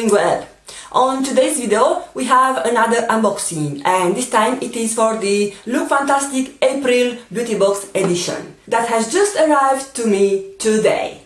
doing well. On today's video we have another unboxing, and this time it is for the Lookfantastic April Beauty Box edition that has just arrived to me today.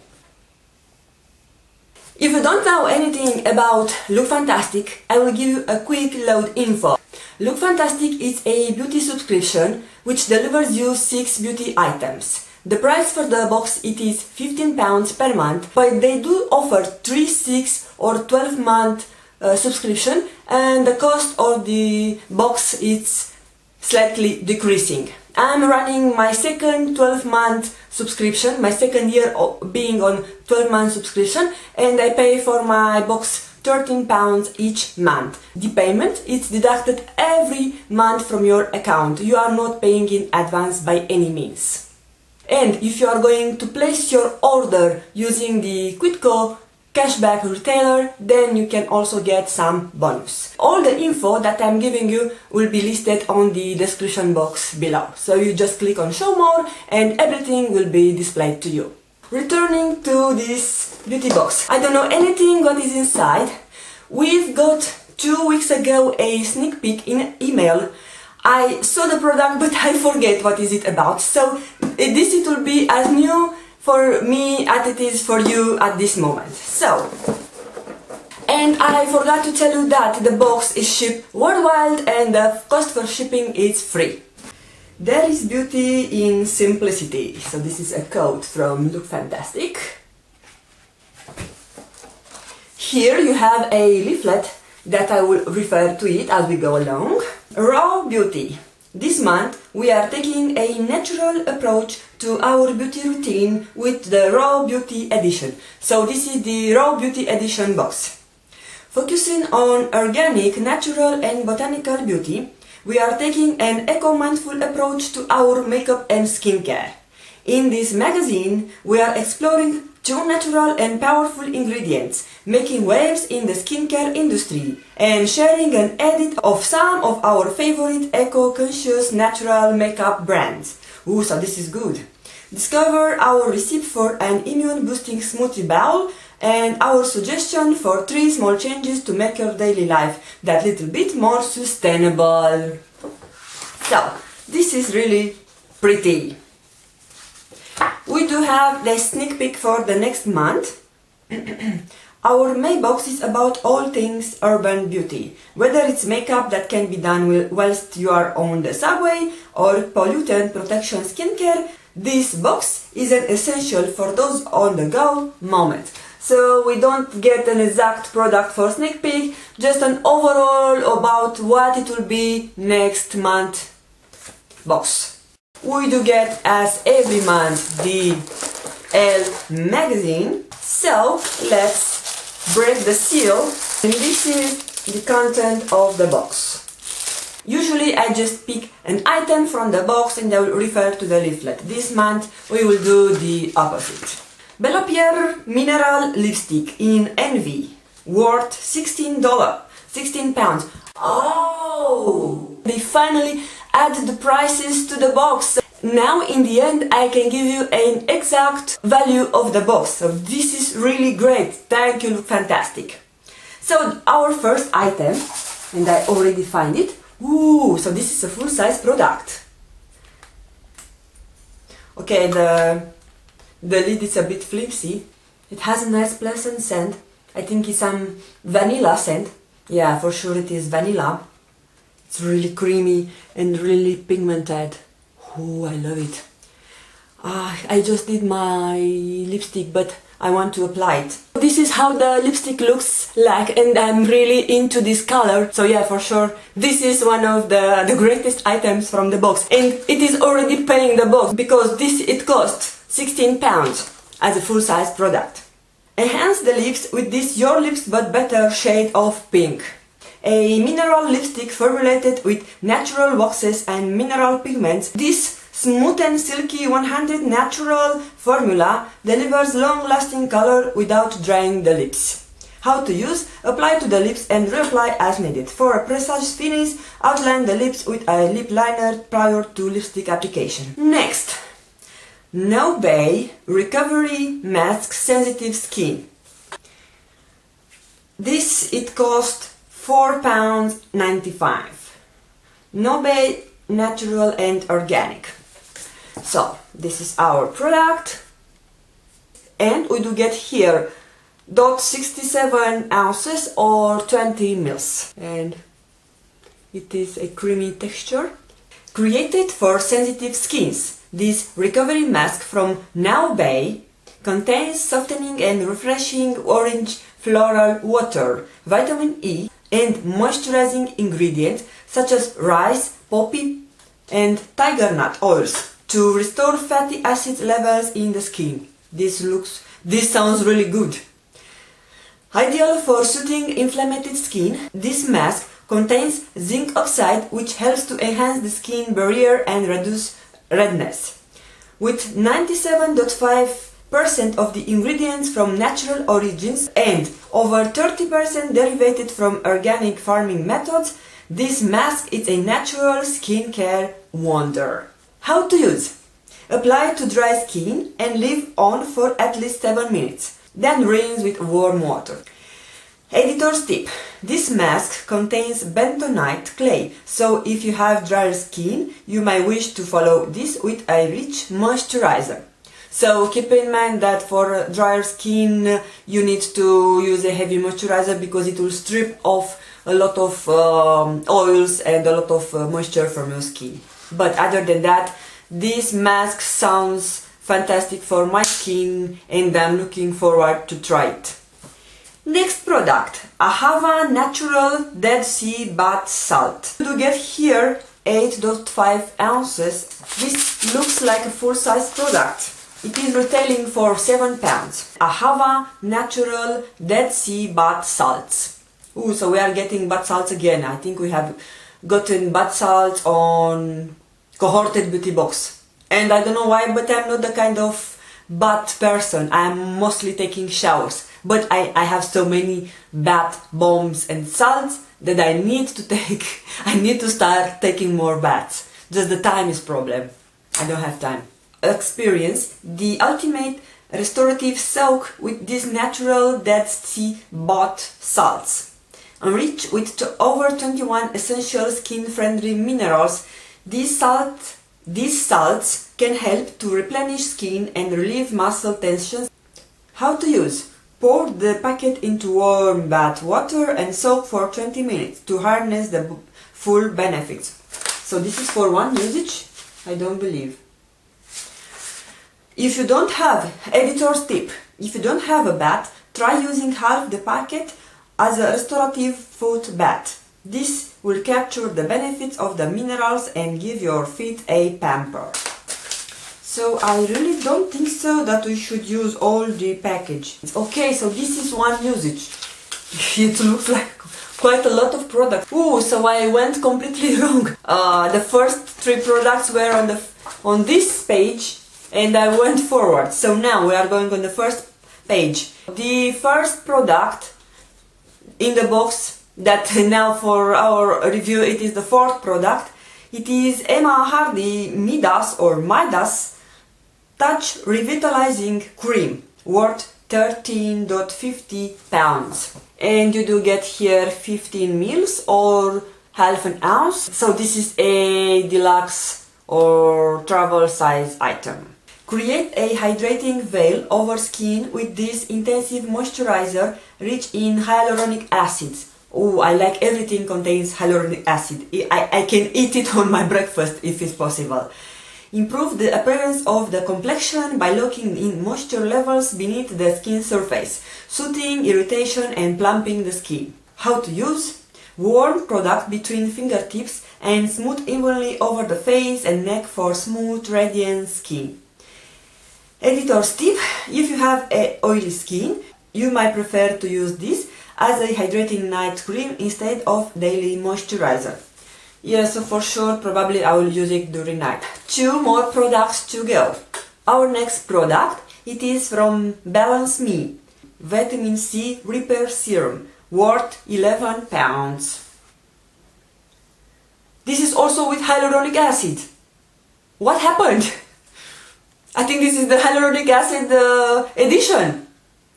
If you don't know anything about Lookfantastic, I will give you a quick load info. Lookfantastic is a beauty subscription which delivers you 6 beauty items. The price for the box it is £15 per month, but they do offer 3, 6 or 12 month subscription, and the cost of the box is slightly decreasing. I'm running my second 12-month subscription, my second year of being on 12-month subscription, and I pay for my box £13 each month. The payment is deducted every month from your account. You are not paying in advance by any means. And if you are going to place your order using the Quidco cashback retailer, then you can also get some bonus. All the info that I'm giving you will be listed on the description box below. So you just click on show more and everything will be displayed to you. Returning to this beauty box. I don't know anything what is inside. We've got 2 weeks ago a sneak peek in email. I saw the product but I forget what is it about. So this it will be as new for me as it is for you at this moment. So, and I forgot to tell you that the box is shipped worldwide and the cost for shipping is free. There is beauty in simplicity. So this is a quote from Lookfantastic. Here you have a leaflet that I will refer to it as we go along. Raw beauty. This month we are taking a natural approach to our beauty routine with the Raw Beauty Edition. So this is the Raw Beauty Edition box. Focusing on organic, natural and botanical beauty, we are taking an eco-mindful approach to our makeup and skincare. In this magazine, we are exploring 2 natural and powerful ingredients, making waves in the skincare industry, and sharing an edit of some of our favorite eco-conscious natural makeup brands. Ooh, so this is good. Discover our recipe for an immune-boosting smoothie bowl and our suggestion for 3 small changes to make your daily life that little bit more sustainable. So, this is really pretty. We do have the sneak peek for the next month. Our May box is about all things urban beauty, whether it's makeup that can be done whilst you are on the subway or pollutant protection skincare. This box is an essential for those on the go moment. So we don't get an exact product for sneak peek, just an overall about what it will be next month box. We do get, as every month, the Elle magazine. So let's break the seal, and this is the content of the box. Usually I just pick an item from the box and I will refer to the leaflet. This month we will do the opposite. Bella Pierre Mineral Lipstick in Envy, worth $16. Oh! They finally add the prices to the box. Now in the end I can give you an exact value of the box. So this is really great. Thank you, Fantastic. So our first item, and I already find it. Ooh, so this is a full-size product. Okay, the lid is a bit flimsy. It has a nice pleasant scent. I think it's some vanilla scent. Yeah, for sure it is vanilla. It's really creamy and really pigmented. Oh, I love it. I just did my lipstick, but I want to apply it. This is how the lipstick looks like, and I'm really into this color. So yeah, for sure, this is one of the greatest items from the box. And it is already paying the box, because it costs £16 as a full-size product. Enhance the lips with this Your Lips But Better shade of pink. A mineral lipstick formulated with natural waxes and mineral pigments. This smooth and silky 100 natural formula delivers long-lasting color without drying the lips. How to use? Apply to the lips and reapply as needed. For a precise finish, outline the lips with a lip liner prior to lipstick application. Next, No Bay Recovery Mask Sensitive Skin. This it cost £4.95. No-base, natural and organic. So this is our product, and we do get here 0.67 ounces or 20 mils, and it is a creamy texture. Created for sensitive skins, this recovery mask from Now Bay contains softening and refreshing orange floral water, vitamin E, and moisturizing ingredients such as rice, poppy, and tiger nut oils to restore fatty acid levels in the skin. This sounds really good. Ideal for soothing inflamed skin, this mask contains zinc oxide, which helps to enhance the skin barrier and reduce redness. With 97.5% of the ingredients from natural origins and over 30% derived from organic farming methods, this mask is a natural skincare wonder. How to use? Apply to dry skin and leave on for at least 7 minutes. Then rinse with warm water. Editor's tip. This mask contains bentonite clay, so if you have drier skin, you might wish to follow this with a rich moisturizer. So keep in mind that for drier skin you need to use a heavy moisturizer because it will strip off a lot of oils and a lot of moisture from your skin. But other than that, this mask sounds fantastic for my skin and I'm looking forward to try it. Next product, Ahava Natural Dead Sea Bath Salt. You get here 8.5 ounces. This looks like a full-size product. It is retailing for £7. Ahava Natural Dead Sea Bath Salts. Ooh, so we are getting bath salts again. I think we have gotten bath salts on cohorted beauty box. And I don't know why, but I'm not the kind of bath person. I'm mostly taking showers. But I have so many bath bombs and salts that I need to start taking more baths. Just the time is problem. I don't have time. Experience the ultimate restorative soak with these natural Dead Sea bath salts. Enriched with over 21 essential skin-friendly minerals, these salts can help to replenish skin and relieve muscle tensions. How to use? Pour the packet into warm bath water and soak for 20 minutes to harness the full benefits. So this is for one usage? I don't believe. If you don't have, editor's tip, if you don't have a bath, try using half the packet as a restorative foot bath. This will capture the benefits of the minerals and give your feet a pamper. So I really don't think so that we should use all the package. Okay, so this is one usage. It looks like quite a lot of products. Ooh, so I went completely wrong. The first 3 products were on this page and I went forward. So now we are going on the first page. The first product in the box that now for our review it is the 4th product. It is Emma Hardy Midas Touch Revitalizing Cream, worth £13.50. And you do get here 15 mils or half an ounce. So this is a deluxe or travel size item. Create a hydrating veil over skin with this intensive moisturizer rich in hyaluronic acid. Oh, I like everything contains hyaluronic acid. I can eat it on my breakfast if it's possible. Improve the appearance of the complexion by locking in moisture levels beneath the skin surface, soothing irritation and plumping the skin. How to use? Warm product between fingertips and smooth evenly over the face and neck for smooth, radiant skin. Editor's tip: if you have an oily skin, you might prefer to use this as a hydrating night cream instead of daily moisturizer. Yeah, so for sure, probably I will use it during night. 2 more products to go. Our next product, it is from Balance Me, Vitamin C Repair Serum, worth £11. This is also with hyaluronic acid. What happened? I think this is the hyaluronic acid edition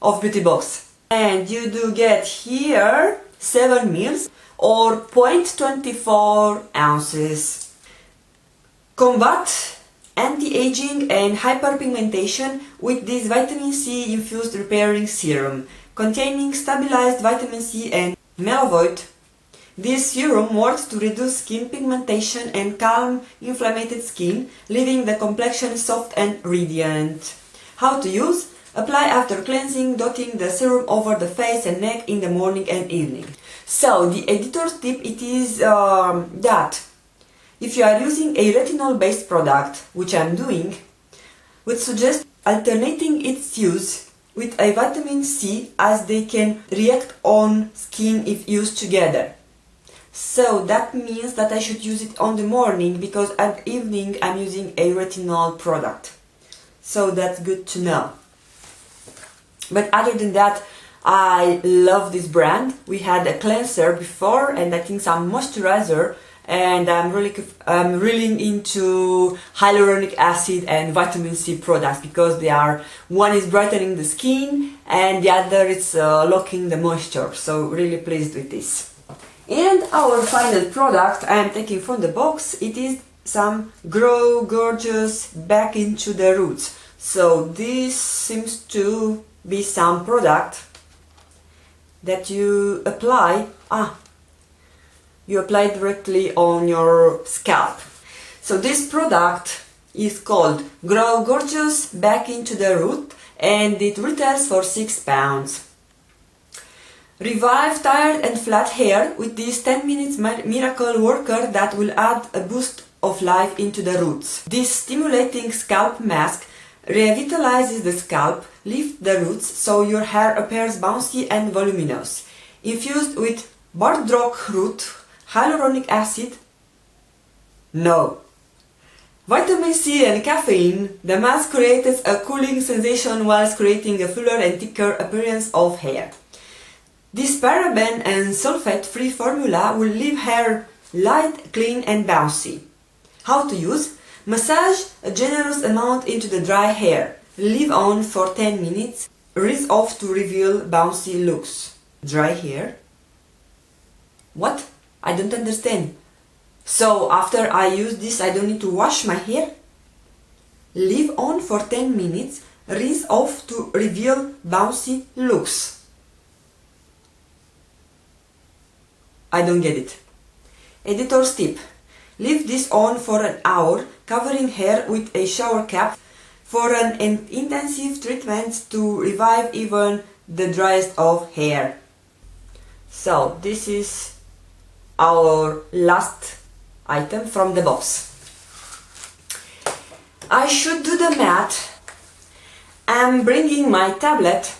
of Beauty Box. And you do get here 7 mils or 0.24 ounces. Combat anti-aging and hyperpigmentation with this vitamin C infused repairing serum containing stabilized vitamin C and melavoid. This serum works to reduce skin pigmentation and calm inflamed skin, leaving the complexion soft and radiant. How to use? Apply after cleansing, dotting the serum over the face and neck in the morning and evening. So, the editor's tip it is that if you are using a retinol-based product, which I am doing, would suggest alternating its use with a vitamin C as they can react on skin if used together. So that means that I should use it on the morning because at evening I'm using a retinol product. So that's good to know. But other than that, I love this brand. We had a cleanser before and I think some moisturizer, and I'm really into hyaluronic acid and vitamin C products because they are, one is brightening the skin and the other is locking the moisture. So really pleased with this. And our final product I am taking from the box, it is some Grow Gorgeous Back into the Roots. So this seems to be some product that you apply directly on your scalp. So this product is called Grow Gorgeous Back into the Root and it retails for £6. Revive tired and flat hair with this 10 minutes miracle worker that will add a boost of life into the roots. This stimulating scalp mask revitalizes the scalp, lifts the roots so your hair appears bouncy and voluminous. Infused with bardrock root, hyaluronic acid, vitamin C and caffeine, the mask creates a cooling sensation whilst creating a fuller and thicker appearance of hair. This paraben and sulfate-free formula will leave hair light, clean and bouncy. How to use? Massage a generous amount into the dry hair. Leave on for 10 minutes. Rinse off to reveal bouncy looks. Dry hair? What? I don't understand. So after I use this I don't need to wash my hair? Leave on for 10 minutes. Rinse off to reveal bouncy looks. I don't get it. Editor's tip. Leave this on for an hour, covering hair with a shower cap for an intensive treatment to revive even the driest of hair. So this is our last item from the box. I should do the math. I'm bringing my tablet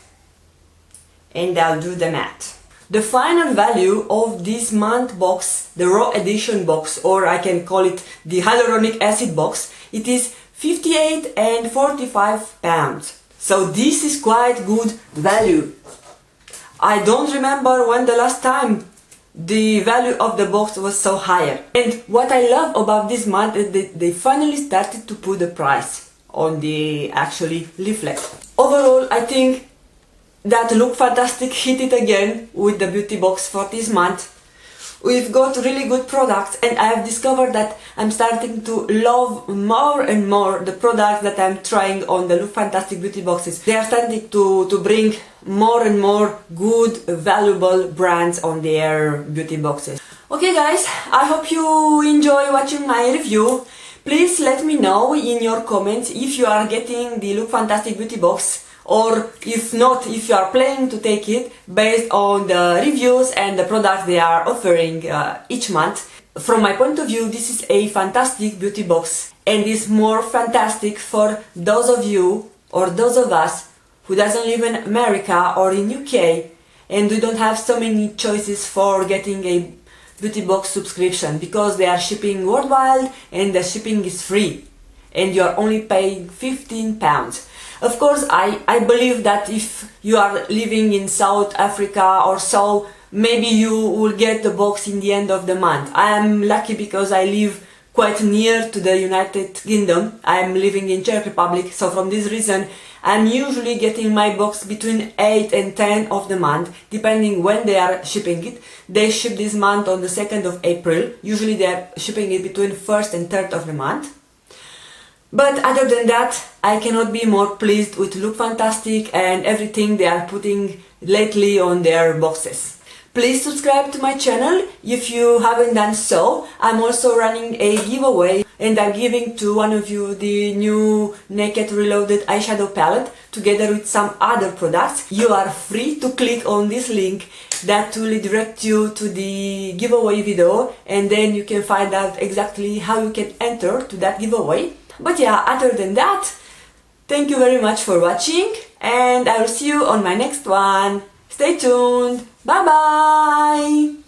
and I'll do the math. The final value of this month box, the raw edition box, or I can call it the hyaluronic acid box, it is 58 and 45 pounds. So this is quite good value. I don't remember when the last time the value of the box was so higher. And what I love about this month is that they finally started to put the price on the actually leaflet. Overall, I think that Lookfantastic hit it again with the beauty box for this month. We've got really good products and I have discovered that I'm starting to love more and more the products that I'm trying on the Lookfantastic beauty boxes. They are starting to bring more and more good, valuable brands on their beauty boxes. Okay guys, I hope you enjoy watching my review. Please let me know in your comments if you are getting the Lookfantastic beauty box, or if not, if you are planning to take it based on the reviews and the products they are offering each month. From my point of view, this is a fantastic beauty box and is more fantastic for those of you or those of us who doesn't live in America or in UK and we don't have so many choices for getting a beauty box subscription because they are shipping worldwide and the shipping is free and you are only paying £15. Of course, I believe that if you are living in South Africa or so, maybe you will get the box in the end of the month. I am lucky because I live quite near to the United Kingdom. I am living in Czech Republic, so from this reason I'm usually getting my box between 8 and 10 of the month, depending when they are shipping it. They ship this month on the 2nd of April. Usually they are shipping it between 1st and 3rd of the month. But other than that, I cannot be more pleased with Lookfantastic and everything they are putting lately on their boxes. Please subscribe to my channel if you haven't done so. I'm also running a giveaway and I'm giving to one of you the new Naked Reloaded eyeshadow palette together with some other products. You are free to click on this link that will direct you to the giveaway video, and then you can find out exactly how you can enter to that giveaway. But yeah, other than that, thank you very much for watching and I will see you on my next one. Stay tuned. Bye bye!